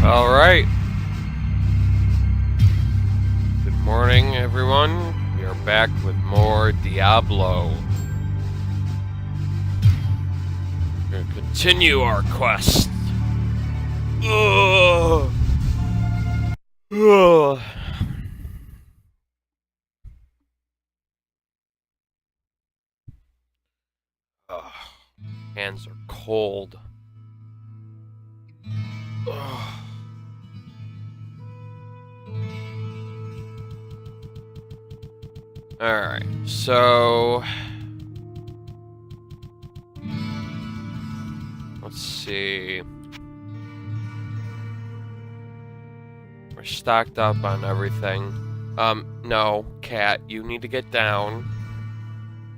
Alright. Good morning, everyone. We are back with more Diablo. We're gonna continue our quest. Ugh. Ugh. Ugh. Hands are cold. Ugh. Alright, so let's see. We're stocked up on everything. No, Cat, you need to get down.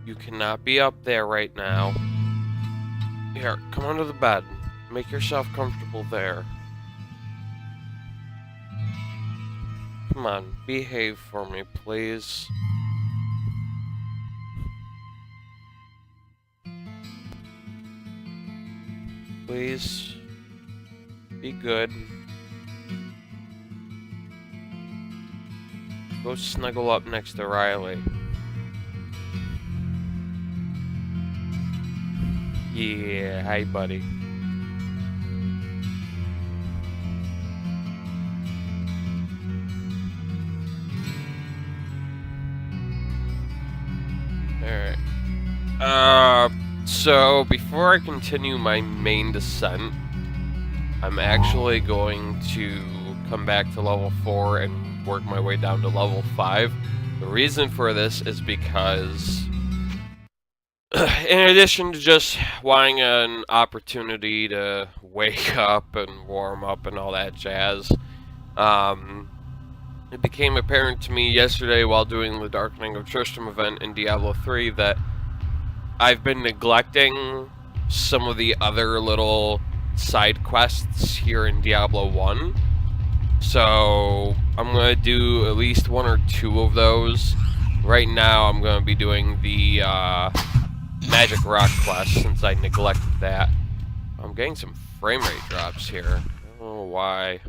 You cannot be up there right now. Here, come under the bed. Make yourself comfortable there. Come on, behave for me, please. Please, be good. Go snuggle up next to Riley. Yeah, hi buddy. Alright. So before I continue my main descent, I'm actually going to come back to level 4 and work my way down to level 5. The reason for this is because in addition to just wanting an opportunity to wake up and warm up and all that jazz, it became apparent to me yesterday while doing the Darkening of Tristram event in Diablo 3 that I've been neglecting some of the other little side quests here in Diablo 1. So I'm going to do at least 1 or 2 of those. Right now I'm going to be doing the Magic Rock quest since I neglected that. I'm getting some frame rate drops here. I don't know why.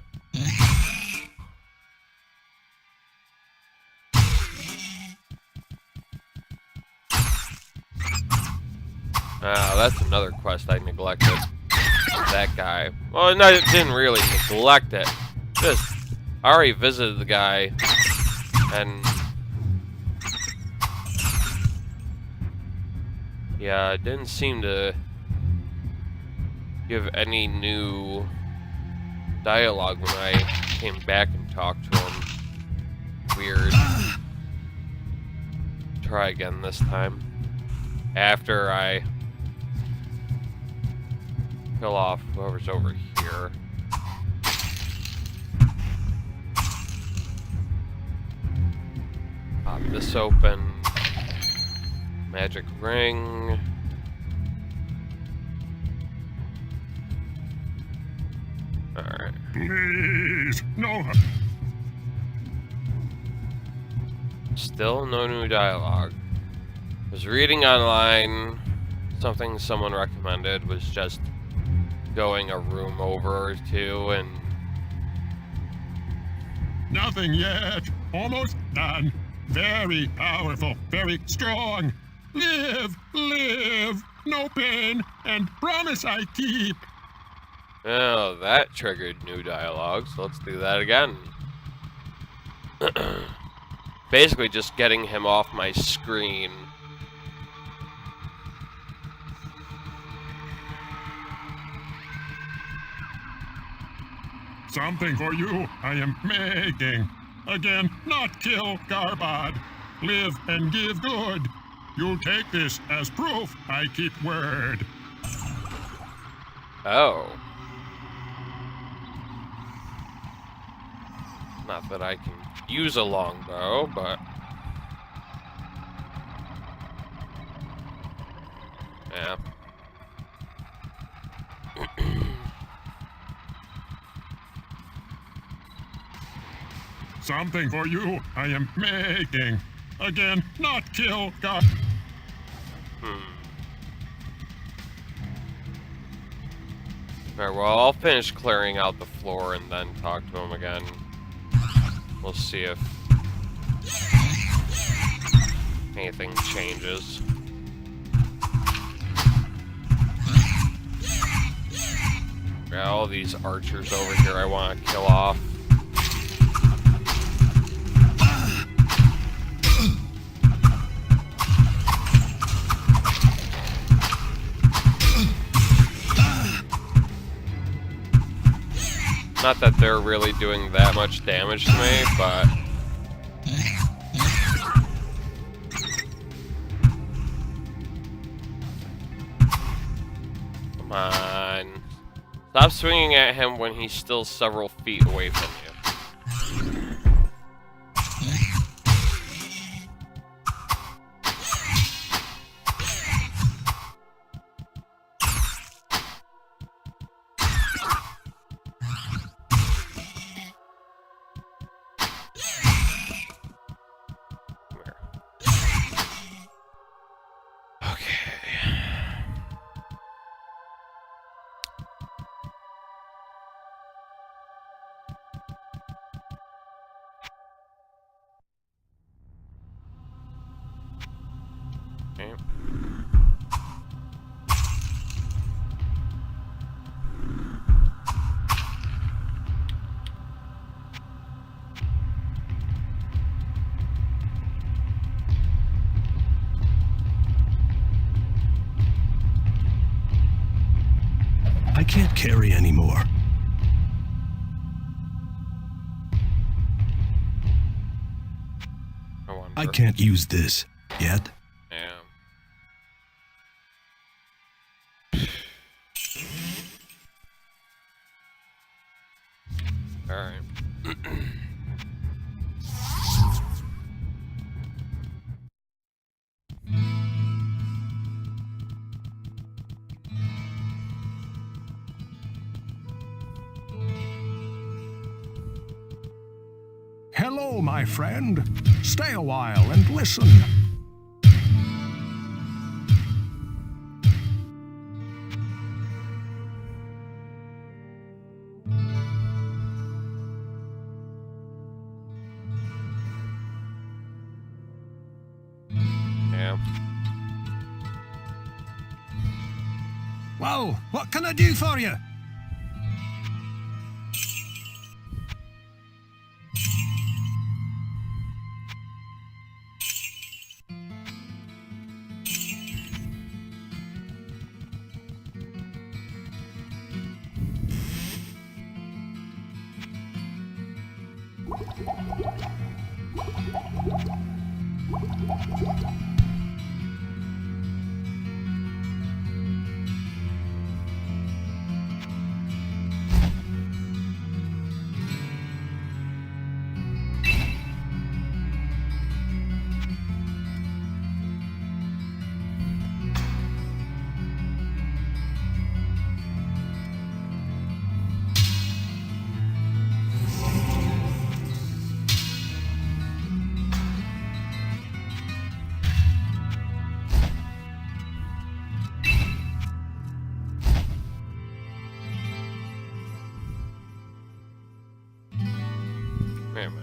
That's another quest I neglected. That guy. Well, no, I didn't really neglect it. Just, I already visited the guy, and yeah, it didn't seem to give any new dialogue when I came back and talked to him. Weird. Try again this time. After I kill off whoever's over here. Pop this open. Magic ring. Alright. Please, no. Still no new dialogue. Was reading online, something someone recommended was just going a room over or two and... Nothing yet. Almost done. Very powerful, very strong. Live, live, no pain, and promise I keep. Oh, that triggered new dialogue, so let's do that again. Basically just getting him off my screen. Something for you I am making. Again, not kill Garbad. Live and give good. You'll take this as proof I keep word. Oh. Not that I can use a longbow, but... yeah. Something for you I am making. Again, not kill God. Alright, well, I'll finish clearing out the floor and then talk to him again. We'll see if anything changes. Got all these archers over here I want to kill off. Not that they're really doing that much damage to me, but... Come on. Stop swinging at him when he's still several feet away from you. Okay. I can't carry anymore. I can't use this yet. Yeah. All right. Hello, my friend. Stay a while and listen. Yeah. Well, what can I do for you? Wait a minute.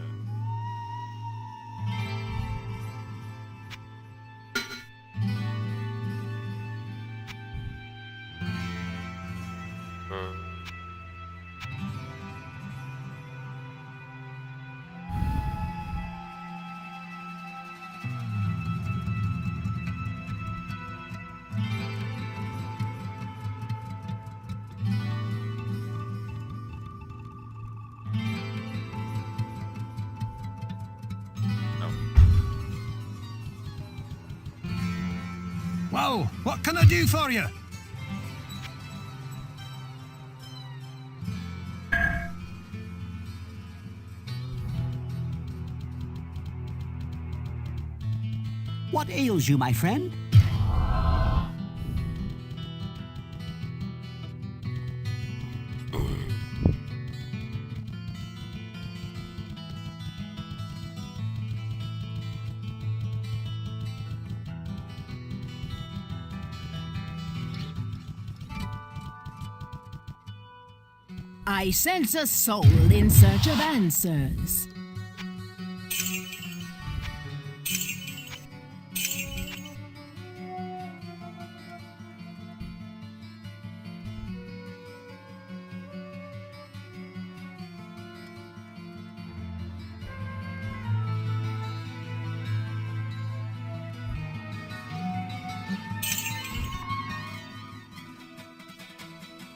Well, what can I do for you? What ails you, my friend? I sense a soul in search of answers.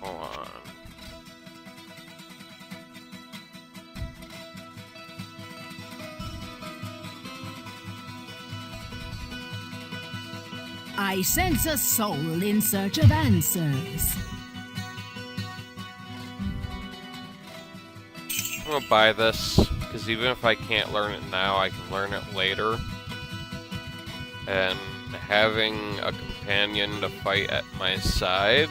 Hold on. I sense a soul in search of answers. I'm gonna buy this, because even if I can't learn it now, I can learn it later. And having a companion to fight at my side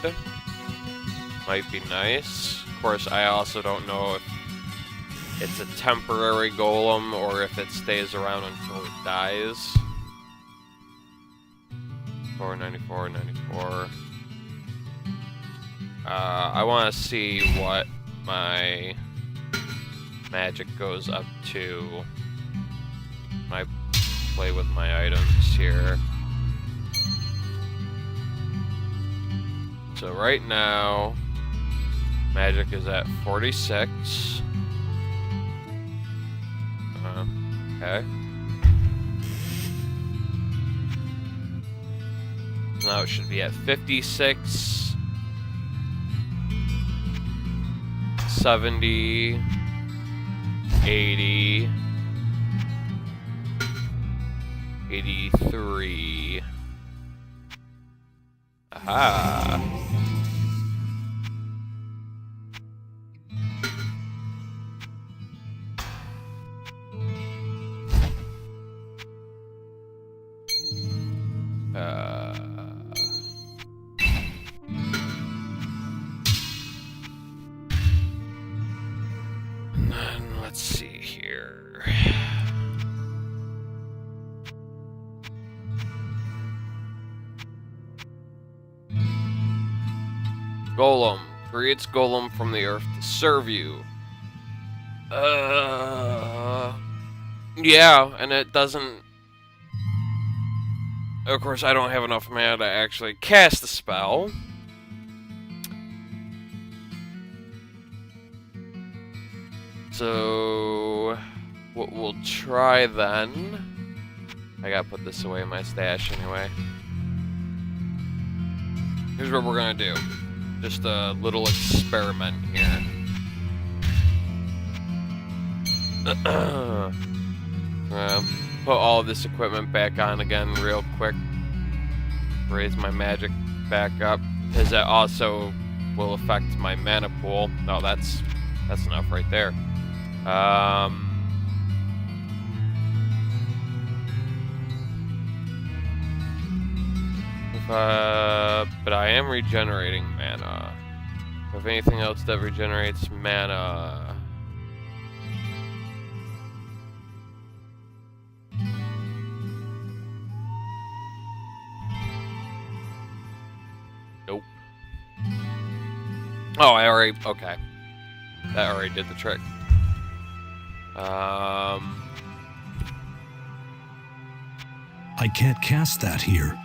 might be nice. Of course, I also don't know if it's a temporary golem or if it stays around until it dies. 494, 94. I want to see what my magic goes up to when I play with my items here. So right now, magic is at 46. Okay. Now it should be at 56, 70, 80, 83. Aha. And then let's see here. Golem. Creates golem from the earth to serve you. Yeah, and it doesn't... Of course, I don't have enough mana to actually cast the spell. So... what we'll try then... I gotta put this away in my stash anyway. Here's what we're gonna do. Just a little experiment here. Put all of this equipment back on again real quick. Raise my magic back up, because that also will affect my mana pool. Oh, that's enough right there. But I am regenerating mana. If anything else that regenerates mana. Nope. Oh, okay. That already did the trick. I can't cast that here.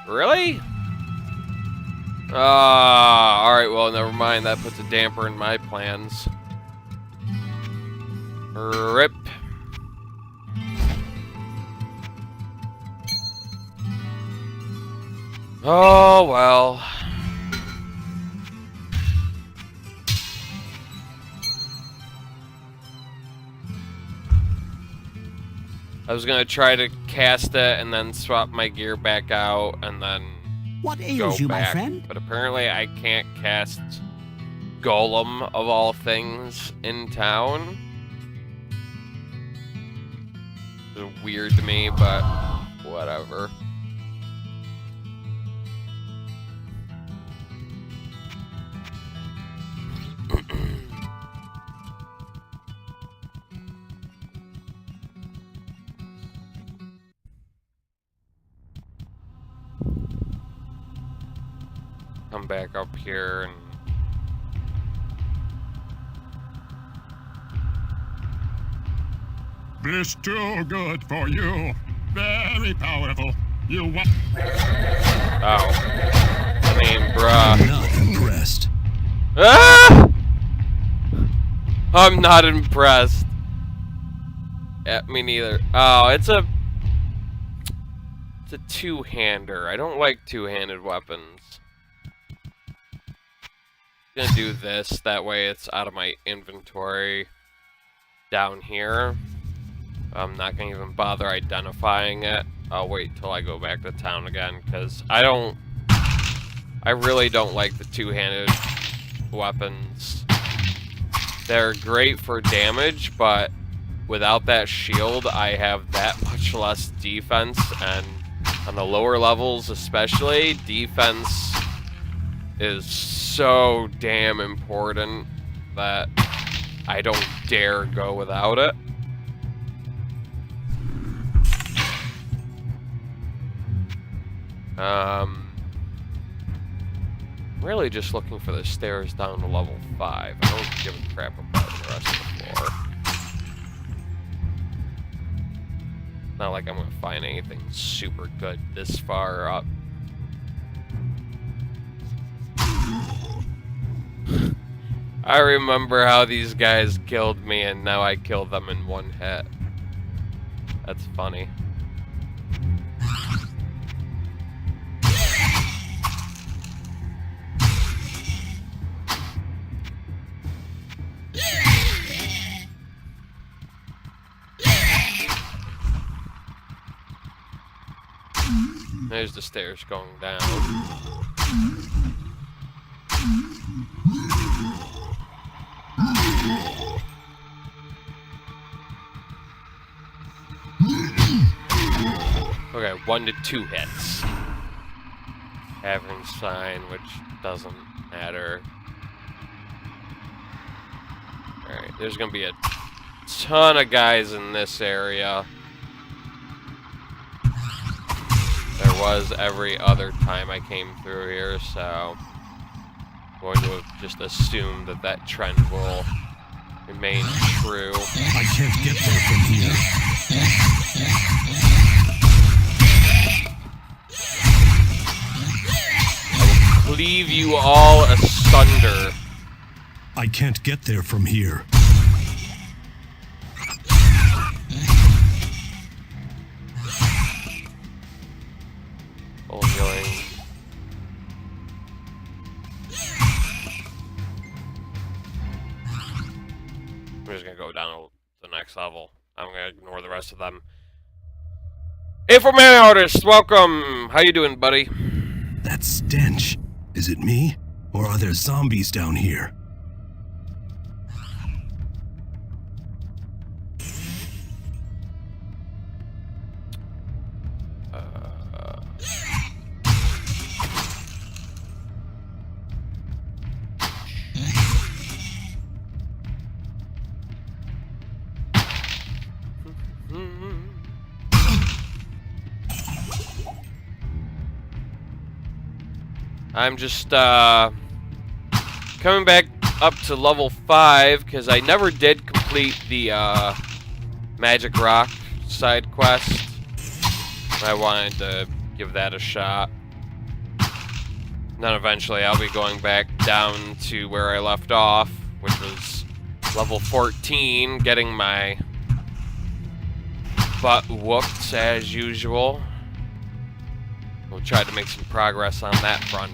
Really? Alright, well, never mind. That puts a damper in my plans. Rip. Oh, well. I was gonna try to cast it and then swap my gear back out and then What go ails you, my back. friend? But apparently I can't cast Golem of all things in town. It's weird to me, but whatever. Come back up here and This too good for you. Very powerful. You want... Oh. I mean, bruh. Not impressed. Ah! I'm not impressed. Yeah, me neither. Oh, it's a two-hander. I don't like two-handed weapons. I'm gonna do this, that way it's out of my inventory down here. I'm not gonna even bother identifying it. I'll wait till I go back to town again, because I really don't like the two-handed weapons. They're great for damage, but without that shield, I have that much less defense, and on the lower levels especially, defense is so damn important that I don't dare go without it. Really just looking for the stairs down to level 5. I don't give a crap about the rest of the floor. Not like I'm gonna find anything super good this far up. I remember how these guys killed me, and now I kill them in one hit. That's funny. There's the stairs going down. Okay, 1 to 2 hits. Cavern sign, which doesn't matter. Alright, there's gonna be a ton of guys in this area. There was every other time I came through here, so I'm going to just assume that that trend will remain true. I can't get there from here. I will cleave you all asunder. I can't get there from here. Full healing. I'm just gonna go down to the next level. I'm gonna ignore the rest of them. Hey, for man artist, welcome. How you doing, buddy? That stench. Is it me? Or are there zombies down here? I'm just coming back up to level 5 because I never did complete the Magic Rock side quest. I wanted to give that a shot. And then eventually I'll be going back down to where I left off, which was level 14, getting my butt whooped as usual. We'll try to make some progress on that front.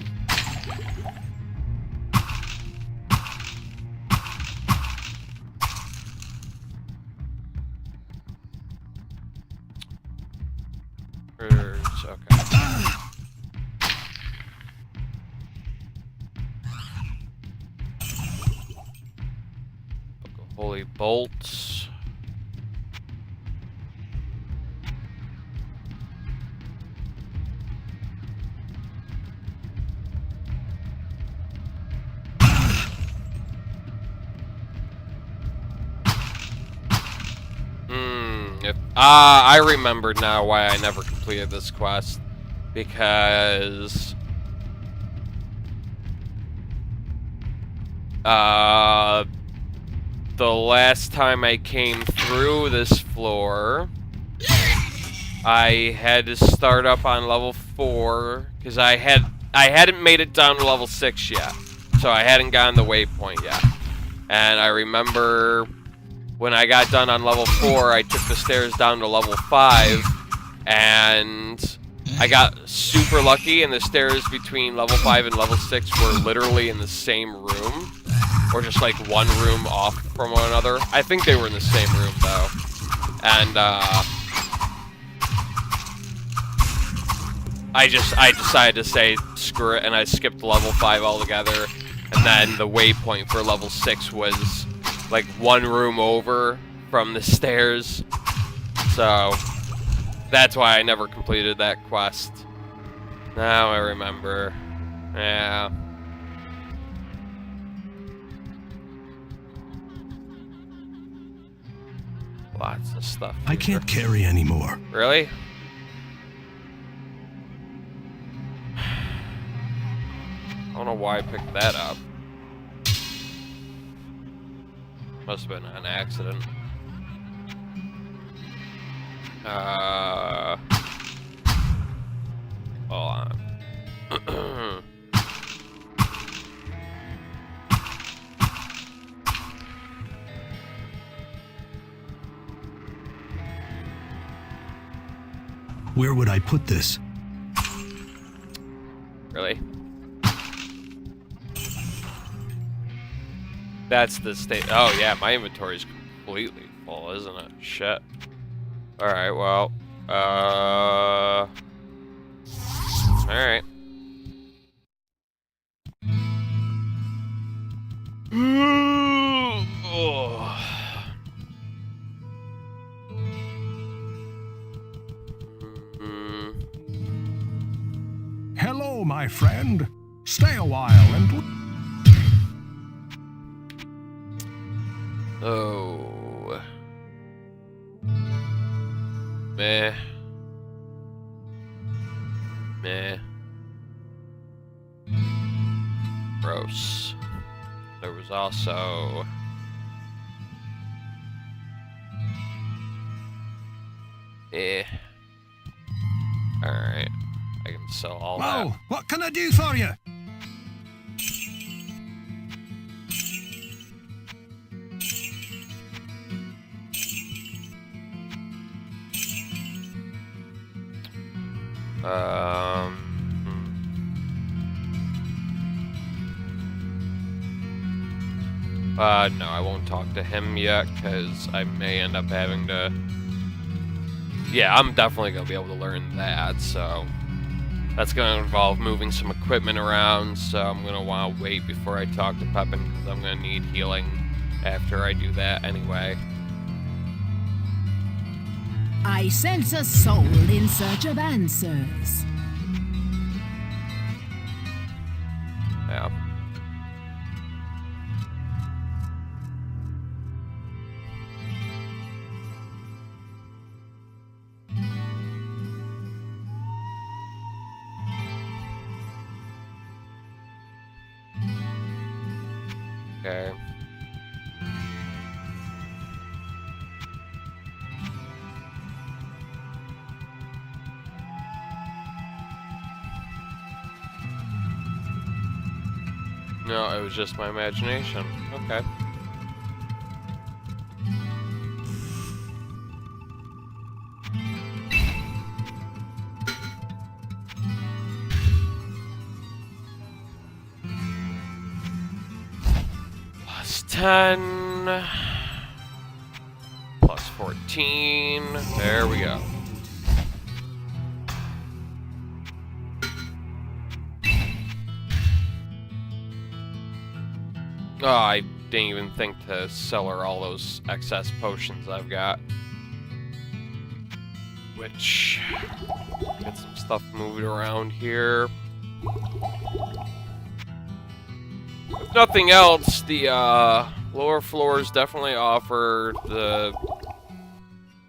Okay. Holy bolts. I remember now why I never completed this quest. Because the last time I came through this floor, I had to start up on level 4 because I hadn't made it down to level 6 yet, so I hadn't gotten the waypoint yet. And I remember when I got done on level 4, I took the stairs down to level 5, and I got super lucky, and the stairs between level 5 and level 6 were literally in the same room, or just like one room off from one another. I think they were in the same room though. And I decided to say screw it, and I skipped level 5 altogether. And then the waypoint for level 6 was like one room over from the stairs. So that's why I never completed that quest. Now I remember. Yeah. Lots of stuff here. I can't carry anymore. Really? I don't know why I picked that up. Must have been an accident. Hold on. Where would I put this? Really? That's the state. Oh yeah, my inventory's completely full, isn't it? Shit. Alright, well. Alright. Hello, my friend. Stay a while and... Oh. Meh. Meh. Gross. There was also... Alright. I can sell all that. Well, what can I do for you? No, I won't talk to him yet, because I may end up having to... Yeah, I'm definitely going to be able to learn that, so... That's going to involve moving some equipment around, so I'm going to want to wait before I talk to Pepin, because I'm going to need healing after I do that anyway. I sense a soul in search of answers. Yeah. Okay. No, it was just my imagination. Okay. Plus 10. Plus 14. There we go. Oh, I didn't even think to sell her all those excess potions I've got. Which... Get some stuff moved around here. If nothing else, the lower floors definitely offer the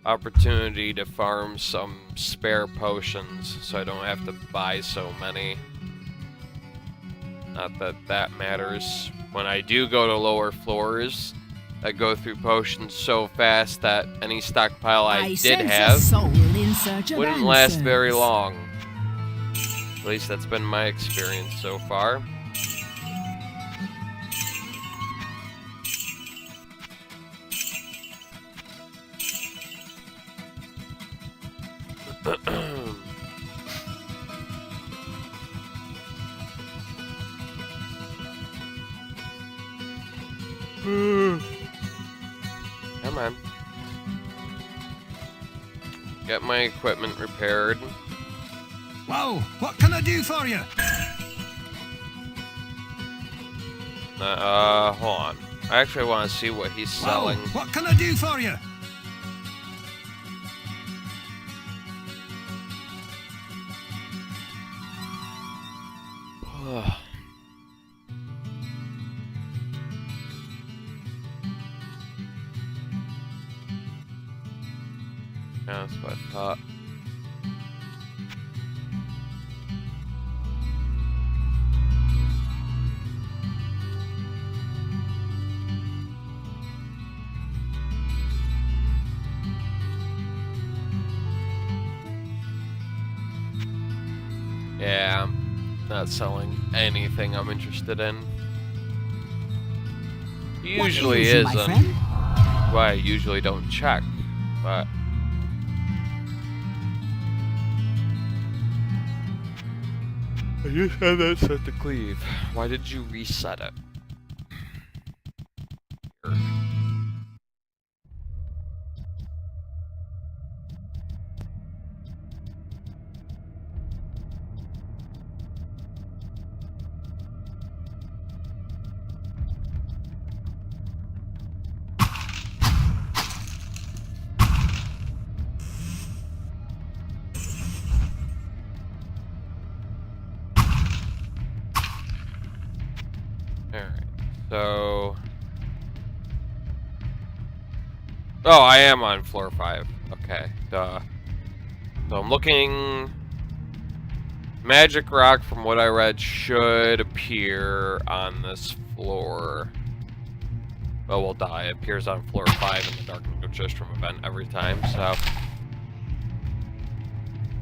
opportunity to farm some spare potions, so I don't have to buy so many. Not that that matters. When I do go to lower floors, I go through potions so fast that any stockpile I did sense have a soul in search of wouldn't last very answers. long. At least that's been my experience so far. Come on. Get my equipment repaired. Whoa, what can I do for you? Hold on. I actually want to see what he's selling. Whoa, what can I do for you? Yeah, that's what I thought. Yeah, I'm not selling anything I'm interested in. Usually ails you, my isn't. friend? Why I usually don't check, but I just had that set to cleave. Why did you reset it? Alright, so... Oh, I am on floor 5. Okay, duh. So I'm looking... Magic rock, from what I read, should appear on this floor. Oh, well, duh, it appears on floor 5 in the Darkening of Tristram event every time, so...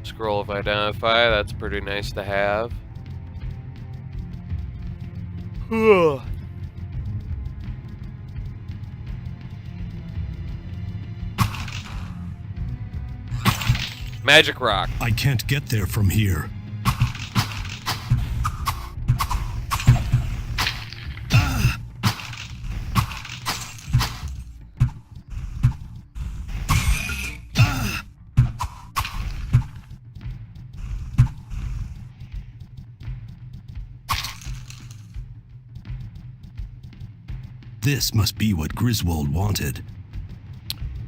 Scroll of Identify, that's pretty nice to have. Magic rock. I can't get there from here. This must be what Griswold wanted.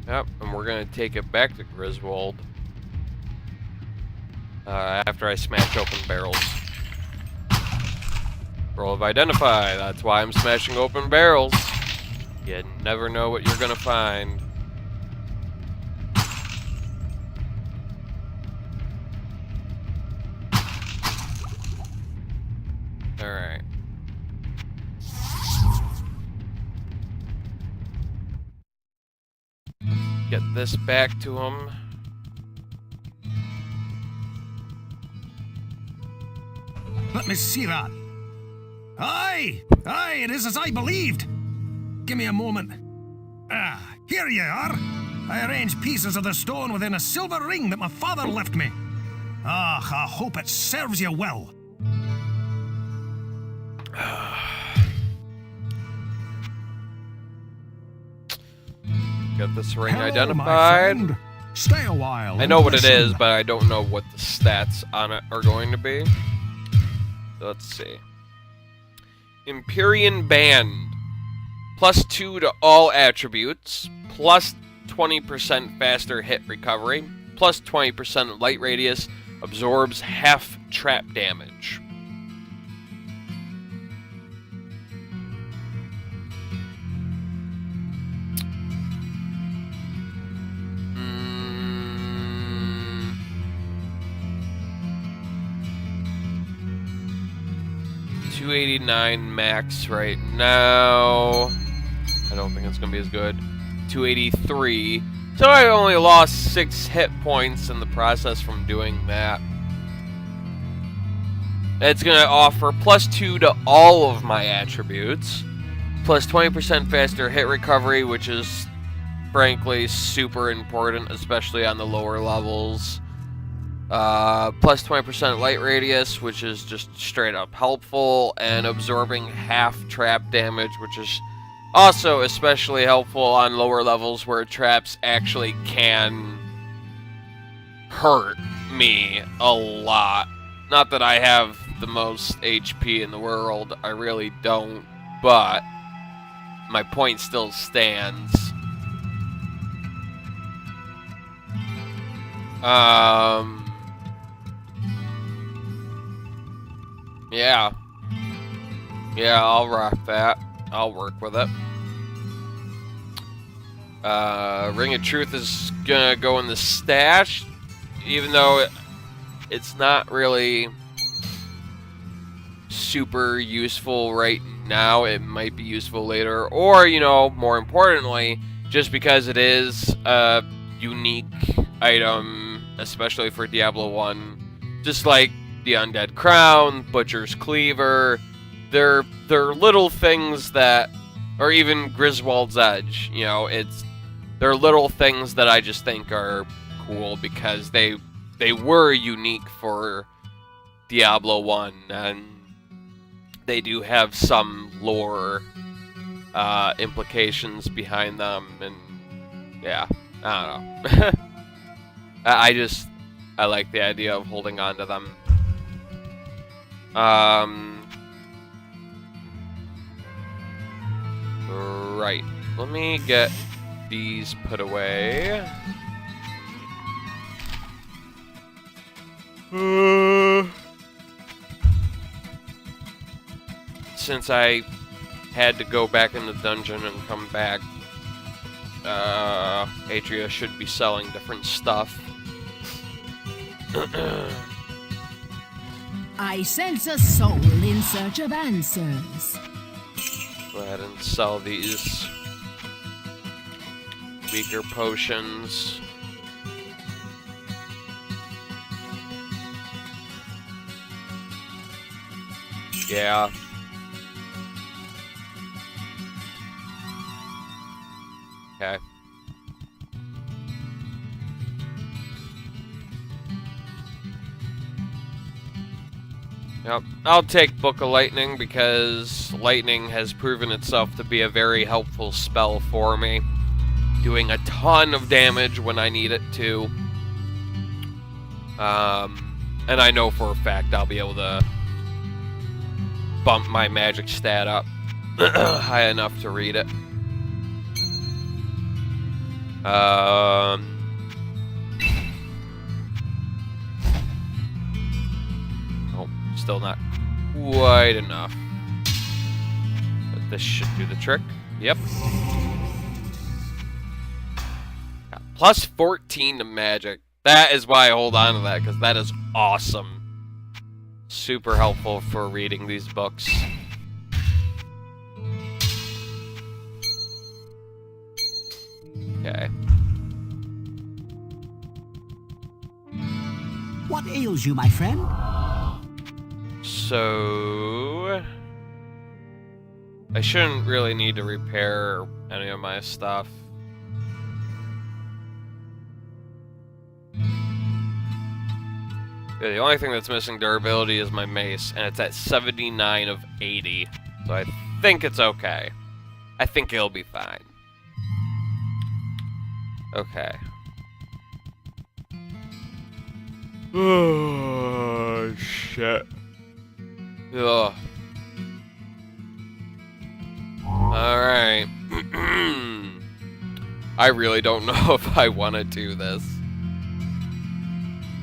Yep, and we're gonna take it back to Griswold after I smash open barrels. Roll of Identify, that's why I'm smashing open barrels. You never know what you're gonna find. Alright. Get this back to him. Let me see that. Aye! Aye, it is as I believed. Give me a moment. Ah, here you are. I arranged pieces of the stone within a silver ring that my father left me. Ah, I hope it serves you well. Get this ring Hello, my identified. friend. Stay a while. I and know what it listen. is, but I don't know what the stats on it are going to be. Let's see. Empyrean Band. +2 to all attributes. Plus 20% faster hit recovery. Plus 20% light radius. Absorbs half trap damage. $289 max right now. I don't think it's going to be as good. 283. So I only lost 6 hit points in the process from doing that. It's going to offer +2 to all of my attributes. Plus 20% faster hit recovery, which is frankly super important, especially on the lower levels. Plus 20% light radius, which is just straight up helpful. And absorbing half trap damage, which is also especially helpful on lower levels where traps actually can hurt me a lot. Not that I have the most HP in the world, I really don't, but my point still stands. Yeah. Yeah, I'll rock that. I'll work with it. Ring of Truth is gonna go in the stash, even though it's not really super useful right now. It might be useful later, or, you know, more importantly, just because it is a unique item, especially for Diablo 1, just like the Undead Crown, Butcher's Cleaver, they're little things that, or even Griswold's Edge, you know, they're little things that I just think are cool because they were unique for Diablo 1, and they do have some lore implications behind them, and yeah, I don't know. I like the idea of holding on to them. Right. Let me get these put away. Since I had to go back in the dungeon and come back, Adria should be selling different stuff. I sense a soul in search of answers. Go ahead and sell these weaker potions. Yeah. Okay. Yep, I'll take Book of Lightning because lightning has proven itself to be a very helpful spell for me, doing a ton of damage when I need it to. And I know for a fact I'll be able to bump my magic stat up high enough to read it. Still not quite enough. But this should do the trick. Yep. Got plus 14 to magic. That is why I hold on to that, because that is awesome. Super helpful for reading these books. Okay. What ails you, my friend? So I shouldn't really need to repair any of my stuff. Yeah, the only thing that's missing durability is my mace, and it's at 79 of 80. So I think it's okay. I think it'll be fine. Okay. Oh, shit. Ugh. Alright. I really don't know if I want to do this.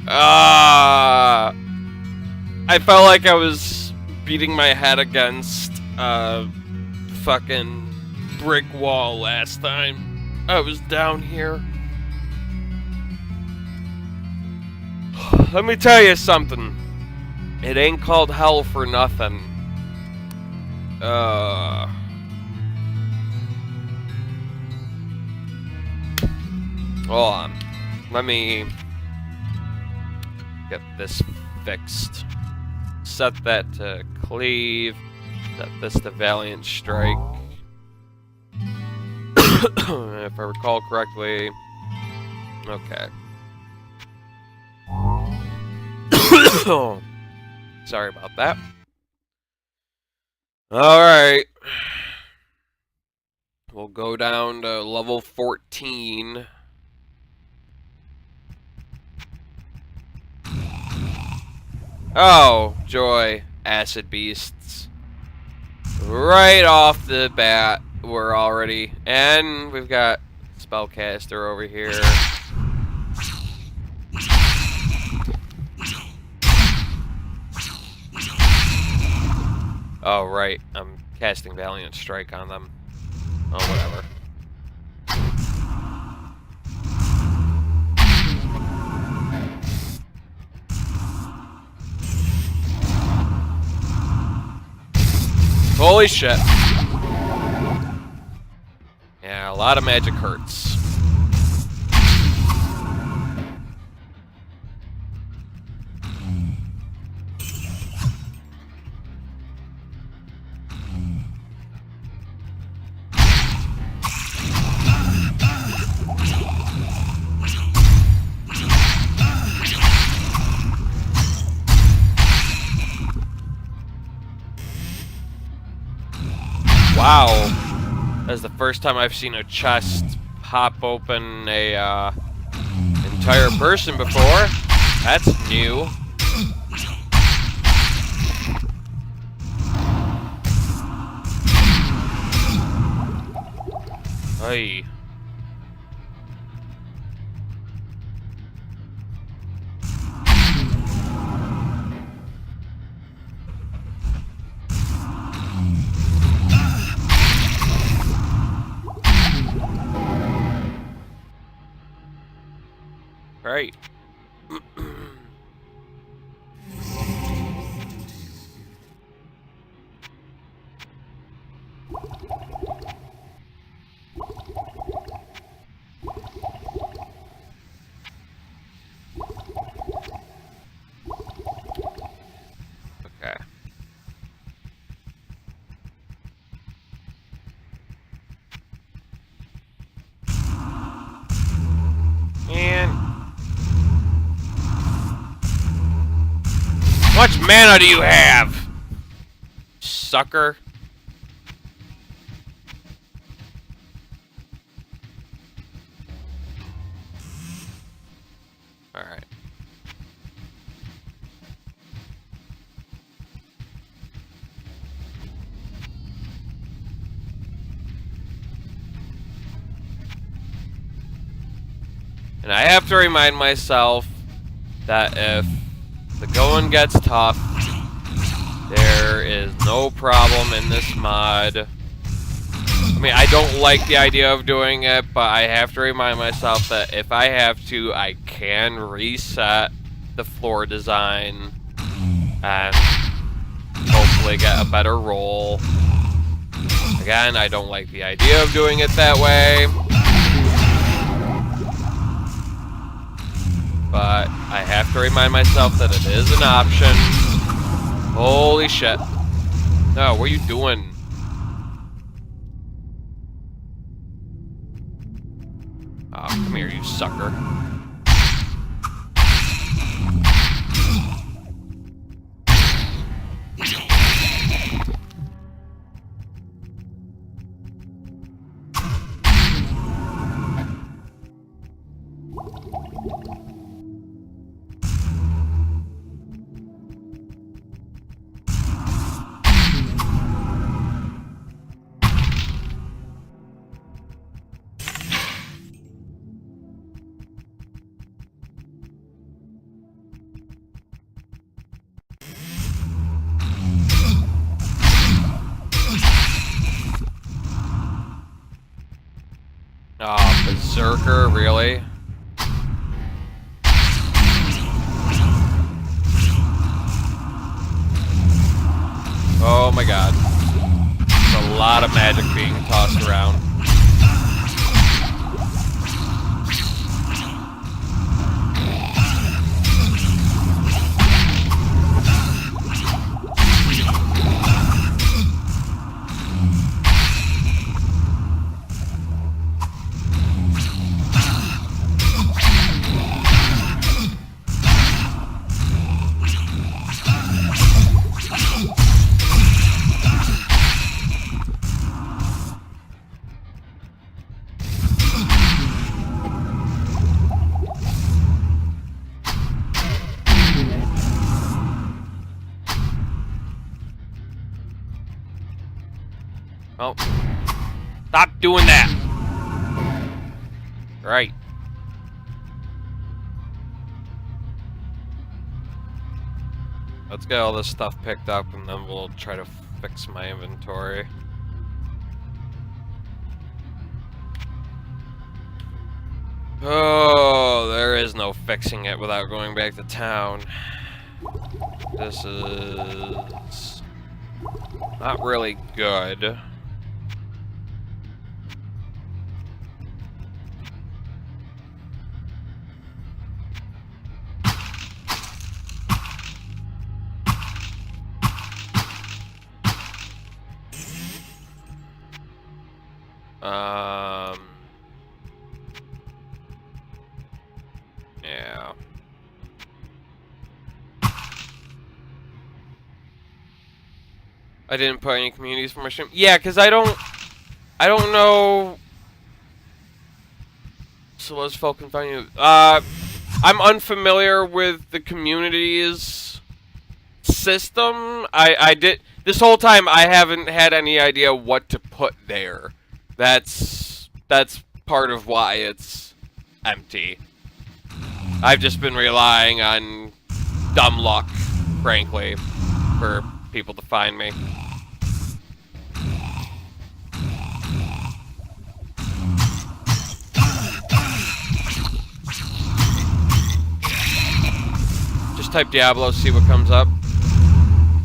I felt like I was beating my head against a fucking brick wall last time I was down here. Let me tell you something. It ain't called hell for nothing. Hold on. Let me get this fixed. Set that to cleave. Set this to Valiant Strike. If I recall correctly. Okay. Sorry about that. Alright. We'll go down to level 14. Oh, joy. Acid beasts. Right off the bat, we're already... And we've got Spellcaster over here. Oh, right. I'm casting Valiant Strike on them. Oh, whatever. Holy shit. Yeah, a lot of magic hurts. Wow, that's the first time I've seen a chest pop open a entire person before. That's new. Hey. Right. Okay. And how much mana do you have, sucker? All right. And I have to remind myself that if the going gets tough, there is no problem in this mod. I mean, I don't like the idea of doing it, but I have to remind myself that if I have to, I can reset the floor design and hopefully get a better roll. Again, I don't like the idea of doing it that way, but I have to remind myself that it is an option. Holy shit. No, what are you doing? Oh, come here, you sucker. Oh, Berserker, really? Oh my god. There's a lot of magic being tossed around. Oh. Stop doing that! Right. Let's get all this stuff picked up and then we'll try to fix my inventory. Oh, there is no fixing it without going back to town. This is not really good. Yeah. I didn't put any communities for my stream. Yeah, because I don't know. So let's Falcon find you. I'm unfamiliar with the communities system. I did this whole time. I haven't had any idea what to put there. That's part of why it's empty. I've just been relying on dumb luck, frankly, for people to find me. Just type Diablo, see what comes up.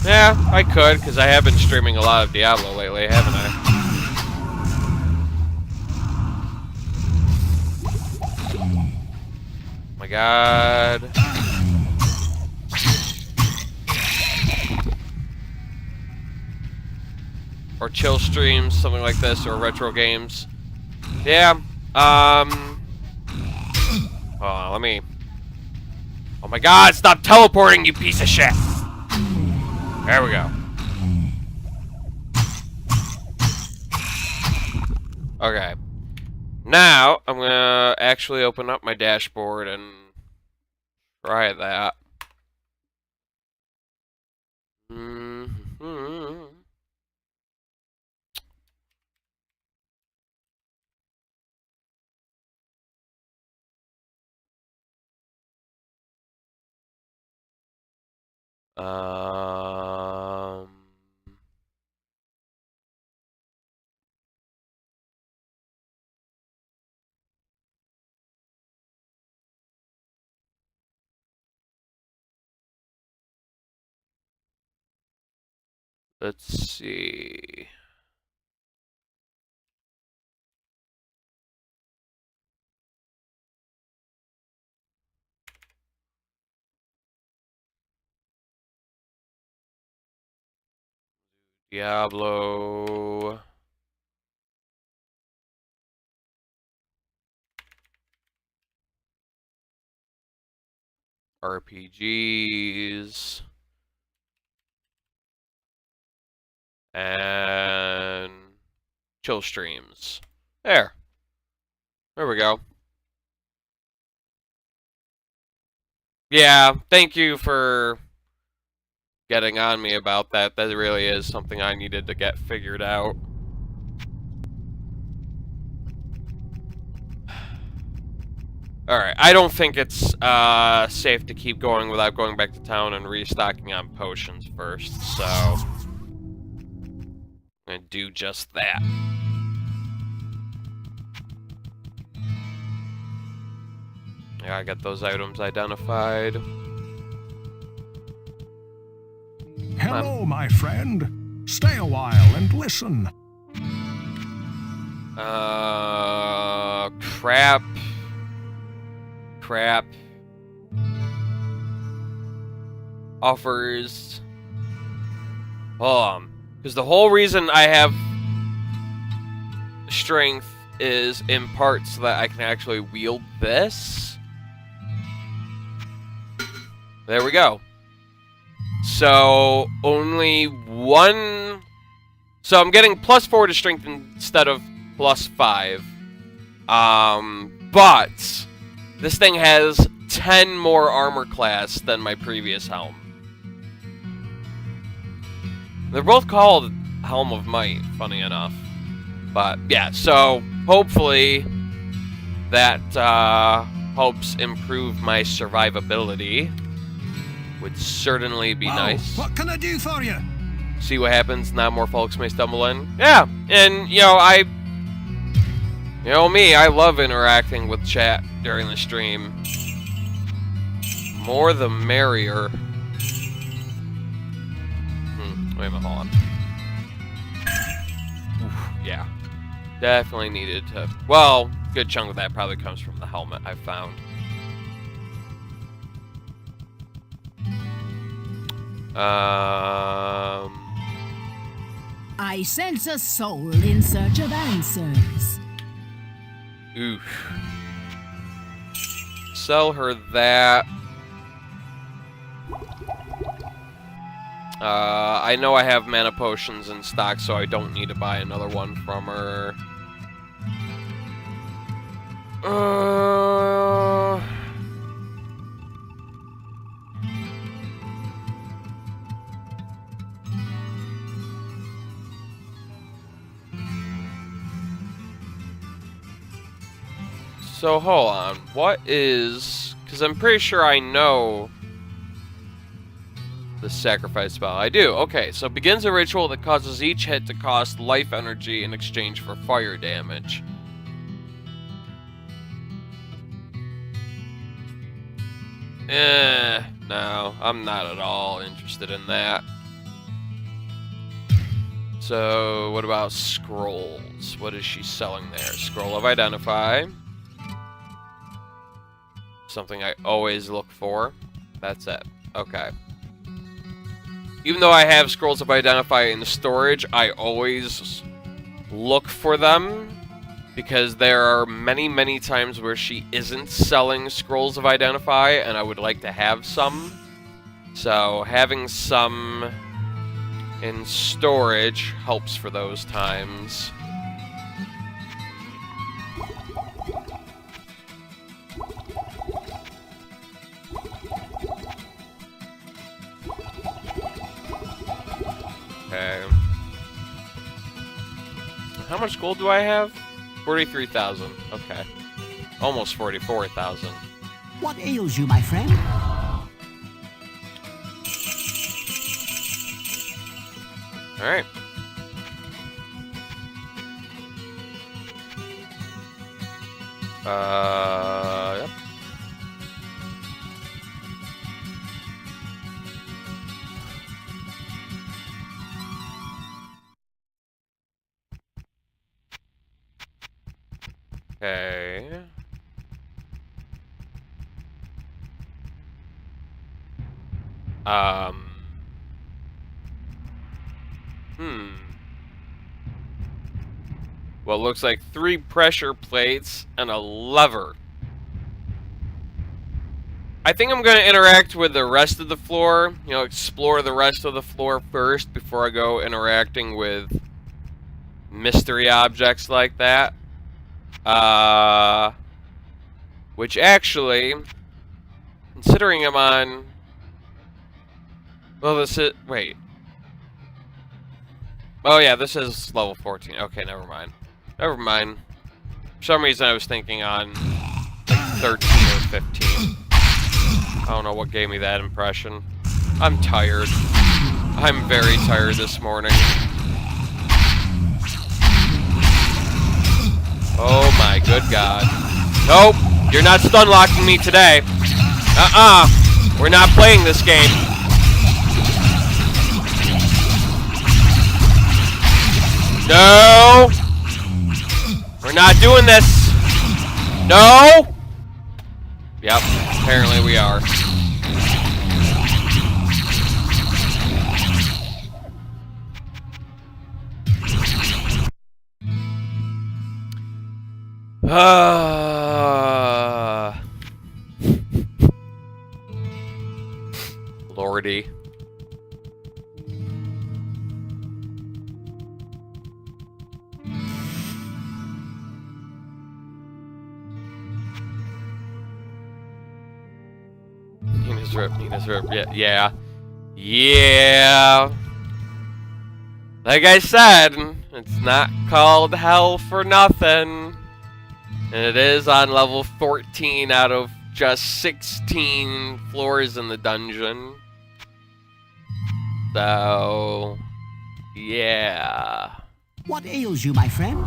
Yeah, I could, because I have been streaming a lot of Diablo lately, haven't I? Oh my god. Or chill streams, something like this, or retro games. Yeah, hold on, let me... Oh my god, stop teleporting, you piece of shit! There we go. Okay. Now, I'm gonna actually open up my dashboard and try that. Um... Let's see. Diablo. RPGs. And chill streams. There we go. Yeah, thank you for getting on me about that. That really is something I needed to get figured out. Alright, I don't think it's safe to keep going without going back to town and restocking on potions first, so I'm gonna do just that. Yeah, I got those items identified. Hello, my friend. Stay a while and listen. Crap. Offers. Because the whole reason I have strength is in part so that I can actually wield this. There we go. So, only one... So, I'm getting +4 to strength instead of +5. But this thing has 10 more armor class than my previous helm. They're both called Helm of Might, funny enough. But yeah, so hopefully that helps improve my survivability. Would certainly be Wow, nice. what can I do for you? See what happens. Now more folks may stumble in. Yeah, and you know me, I love interacting with chat during the stream. More the merrier. Wait a minute, hold on. Oof, yeah. Definitely needed to... Well, good chunk of that probably comes from the helmet I found. I sense a soul in search of answers. Oof. Sell her that. I know I have mana potions in stock, so I don't need to buy another one from her. So hold on, what is... Because I'm pretty sure I know the sacrifice spell. I do, okay. So begins a ritual that causes each hit to cost life energy in exchange for fire damage. No, I'm not at all interested in that. So, what about scrolls? What is she selling there? Scroll of Identify. Something I always look for. That's it. Okay. Even though I have Scrolls of Identify in storage, I always look for them, because there are many, many times where she isn't selling Scrolls of Identify, and I would like to have some. So, having some in storage helps for those times. Okay. How much gold do I have? 43,000. Okay. Almost 44,000. What ails you, my friend? Alright. Yep. Okay. Well, looks like 3 pressure plates and a lever. I think I'm going to interact with the rest of the floor. You know, explore the rest of the floor first before I go interacting with mystery objects like that. Which actually, considering I'm on... Well, this is... Wait. Oh, yeah, this is level 14. Okay, never mind. Never mind. For some reason, I was thinking on like 13 or 15. I don't know what gave me that impression. I'm tired. I'm very tired this morning. Oh my good god. Nope, you're not stun locking me today. We're not playing this game. No! We're not doing this! No! Yep, apparently we are. Lordy. Nina's rip, yeah. Yeah. Like I said, it's not called hell for nothing. And it is on level 14 out of just 16 floors in the dungeon. So, yeah. What ails you, my friend?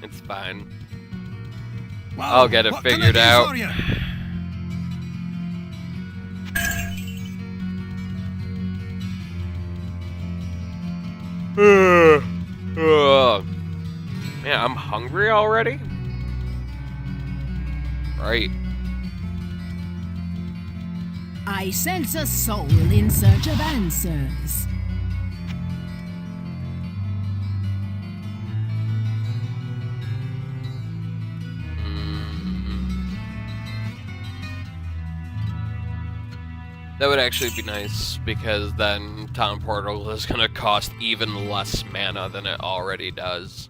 It's fine. Well, I'll get it what can I figured do out. for you? Man, I'm hungry already? Right. I sense a soul in search of answers. That would actually be nice, because then Town Portal is going to cost even less mana than it already does.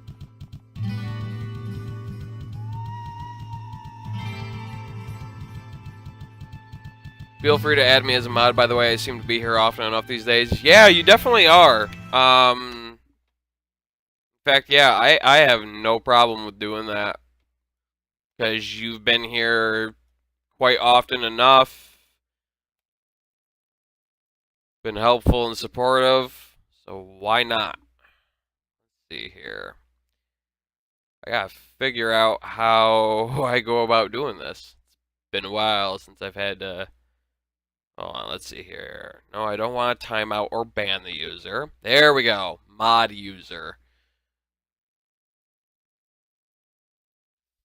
Feel free to add me as a mod, by the way. I seem to be here often enough these days. Yeah, you definitely are. In fact, yeah, I have no problem with doing that. Because you've been here quite often enough. Been helpful and supportive. So why not? Let's see here. I gotta figure out how I go about doing this. It's been a while since I've had to... Hold on, let's see here. No, I don't want to timeout or ban the user. There we go. Mod user.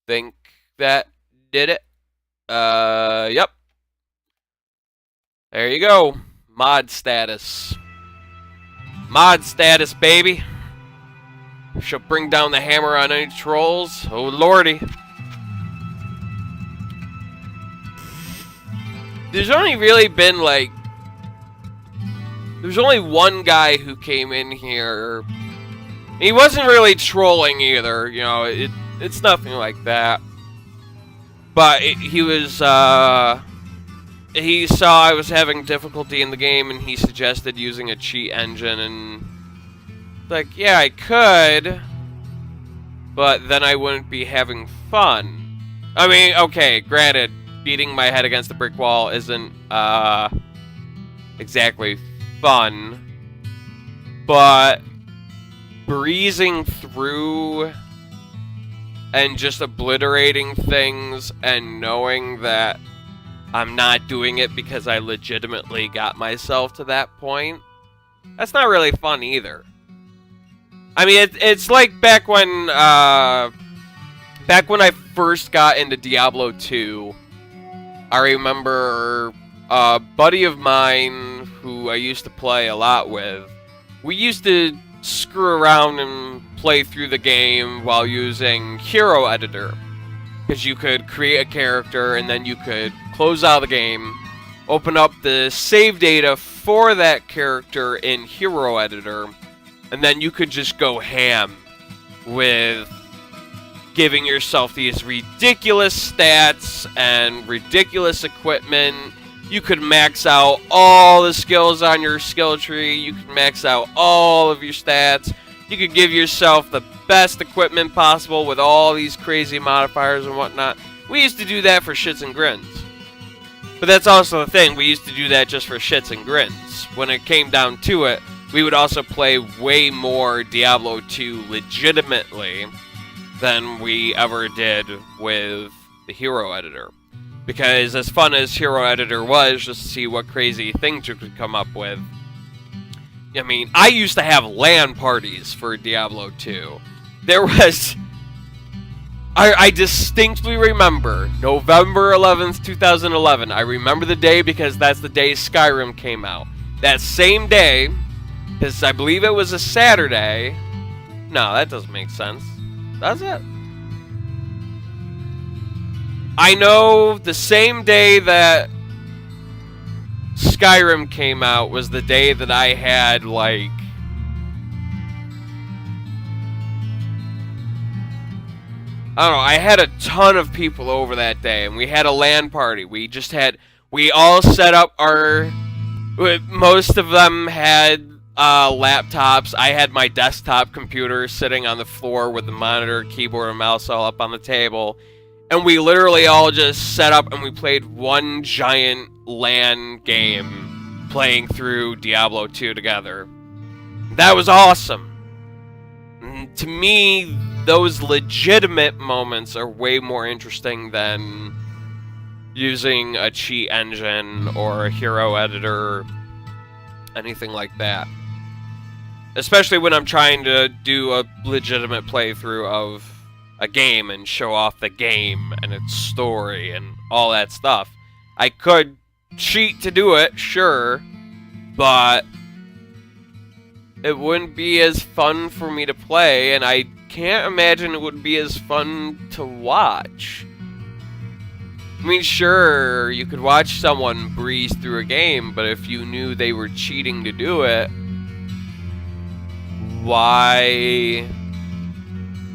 Think that did it. Yep. There you go. Mod status. Mod status, baby. Shall bring down the hammer on any trolls. Oh, lordy. There's only really been, like... There's only one guy who came in here. He wasn't really trolling either, you know, it's nothing like that. But he was, he saw I was having difficulty in the game, and he suggested using a cheat engine, and... Like, yeah, I could, but then I wouldn't be having fun. I mean, okay, granted, beating my head against the brick wall isn't, exactly fun, but breezing through and just obliterating things and knowing that I'm not doing it because I legitimately got myself to that point, that's not really fun either. I mean, it's like back when I first got into Diablo 2, I remember a buddy of mine who I used to play a lot with, we used to screw around and play through the game while using Hero Editor. Because you could create a character and then you could close out the game, open up the save data for that character in Hero Editor, and then you could just go ham with giving yourself these ridiculous stats and ridiculous equipment. You could max out all the skills on your skill tree. You could max out all of your stats. You could give yourself the best equipment possible with all these crazy modifiers and whatnot. We used to do that for shits and grins. But that's also the thing. We used to do that just for shits and grins. When it came down to it, we would also play way more Diablo 2 legitimately than we ever did with the Hero Editor. Because as fun as Hero Editor was, just to see what crazy things you could come up with. I mean, I used to have LAN parties for Diablo 2. There was... I distinctly remember November 11th, 2011. I remember the day because that's the day Skyrim came out. That same day... Because I believe it was a Saturday. No, that doesn't make sense. Does it? I know the same day that Skyrim came out was the day that I had, like... I don't know, I had a ton of people over that day, and we had a LAN party. We all set up most of them had laptops. I had my desktop computer sitting on the floor with the monitor, keyboard, and mouse all up on the table. And we literally all just set up and we played one giant LAN game, playing through Diablo 2 together. That was awesome. And to me, those legitimate moments are way more interesting than using a cheat engine or a hero editor, anything like that. Especially when I'm trying to do a legitimate playthrough of a game and show off the game and its story and all that stuff. I could cheat to do it, sure, but it wouldn't be as fun for me to play, and I can't imagine it would be as fun to watch. I mean, sure, you could watch someone breeze through a game, but if you knew they were cheating to do it, why?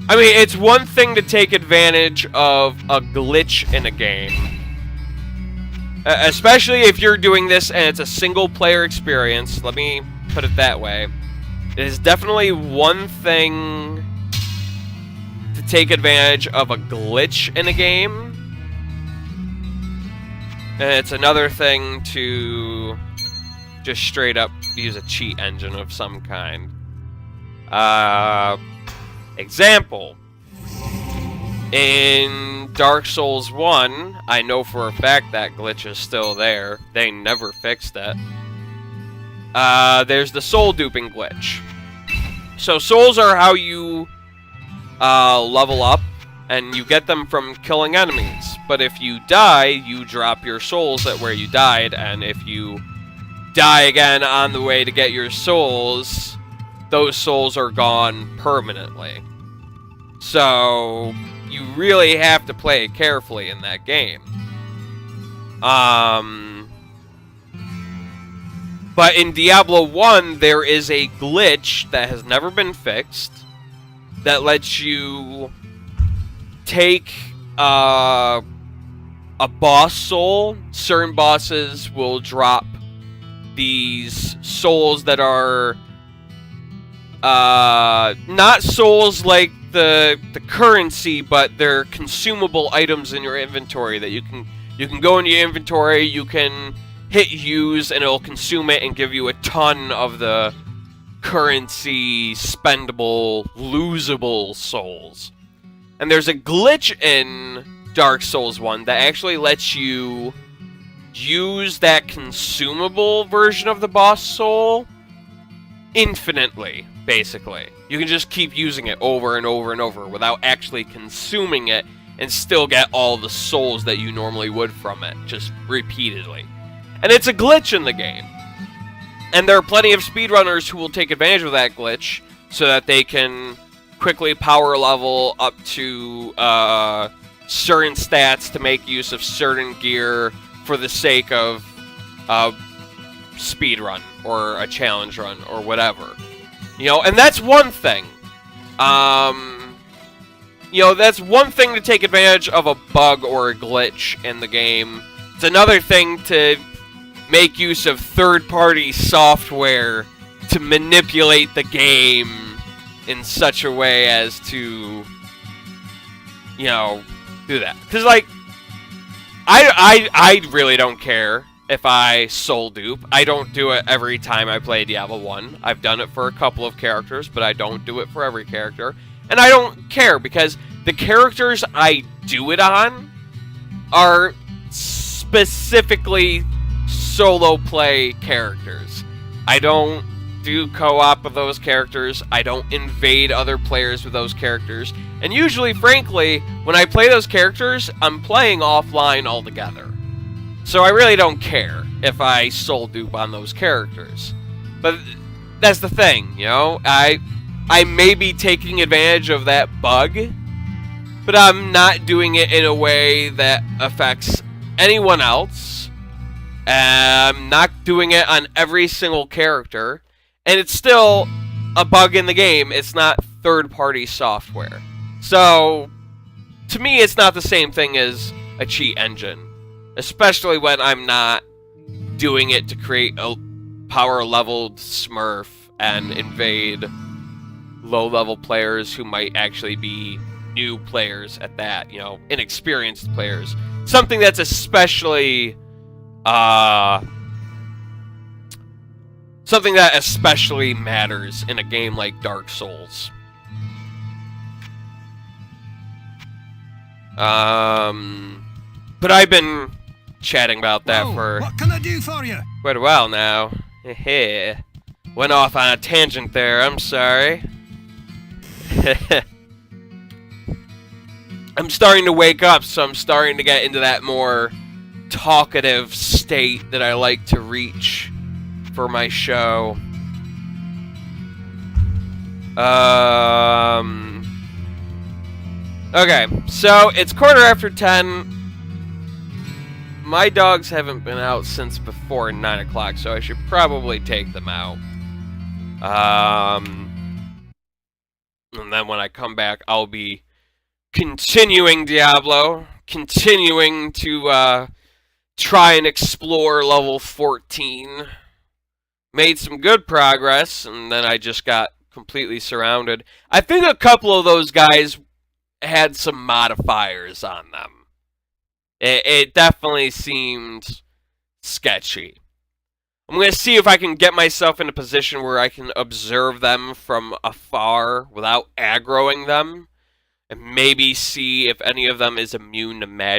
I mean, it's one thing to take advantage of a glitch in a game. Especially if you're doing this and it's a single-player experience. Let me put it that way. It is definitely one thing to take advantage of a glitch in a game. And it's another thing to just straight up use a cheat engine of some kind. Example. In Dark Souls 1, I know for a fact that glitch is still there. They never fixed it. There's the soul duping glitch. So souls are how you level up, and you get them from killing enemies. But if you die, you drop your souls at where you died, and if you die again on the way to get your souls, those souls are gone permanently. So you really have to play it carefully in that game. But in Diablo 1, there is a glitch that has never been fixed that lets you take a boss soul. Certain bosses will drop these souls that are not souls like the currency, but they're consumable items in your inventory that you can go into your inventory, you can hit use, and it'll consume it and give you a ton of the currency, spendable, losable souls. And there's a glitch in Dark Souls 1 that actually lets you use that consumable version of the boss soul infinitely, basically. You can just keep using it over and over and over without actually consuming it and still get all the souls that you normally would from it, just repeatedly. And it's a glitch in the game. And there are plenty of speedrunners who will take advantage of that glitch so that they can quickly power level up to certain stats to make use of certain gear for the sake of speedrun or a challenge run or whatever. You know, and that's one thing. You know, that's one thing to take advantage of a bug or a glitch in the game. It's another thing to make use of third-party software to manipulate the game in such a way as to, you know, do that. Because, like, I really don't care if I soul dupe. I don't do it every time I play Diablo 1. I've done it for a couple of characters, but I don't do it for every character. And I don't care, because the characters I do it on are specifically solo play characters. I don't do co-op with those characters. I don't invade other players with those characters. And usually, frankly, when I play those characters, I'm playing offline altogether. So I really don't care if I soul dupe on those characters. But that's the thing, you know? I may be taking advantage of that bug, but I'm not doing it in a way that affects anyone else. I'm not doing it on every single character. And it's still a bug in the game. It's not third-party software. So, to me, it's not the same thing as a cheat engine. Especially when I'm not doing it to create a power-leveled smurf and invade low-level players who might actually be new players at that, you know, inexperienced players. Something that's especially, something that especially matters in a game like Dark Souls. But I've been chatting about that for what can I do for you? quite a while now. Heh. Went off on a tangent there, I'm sorry. I'm starting to wake up, so I'm starting to get into that more talkative state that I like to reach for my show. Okay, so it's 10:15. My dogs haven't been out since before 9 o'clock, so I should probably take them out. And then when I come back, I'll be continuing Diablo, continuing to try and explore level 14. Made some good progress, and then I just got completely surrounded. I think a couple of those guys had some modifiers on them. It definitely seemed sketchy. I'm going to see if I can get myself in a position where I can observe them from afar without aggroing them. And maybe see if any of them is immune to magic.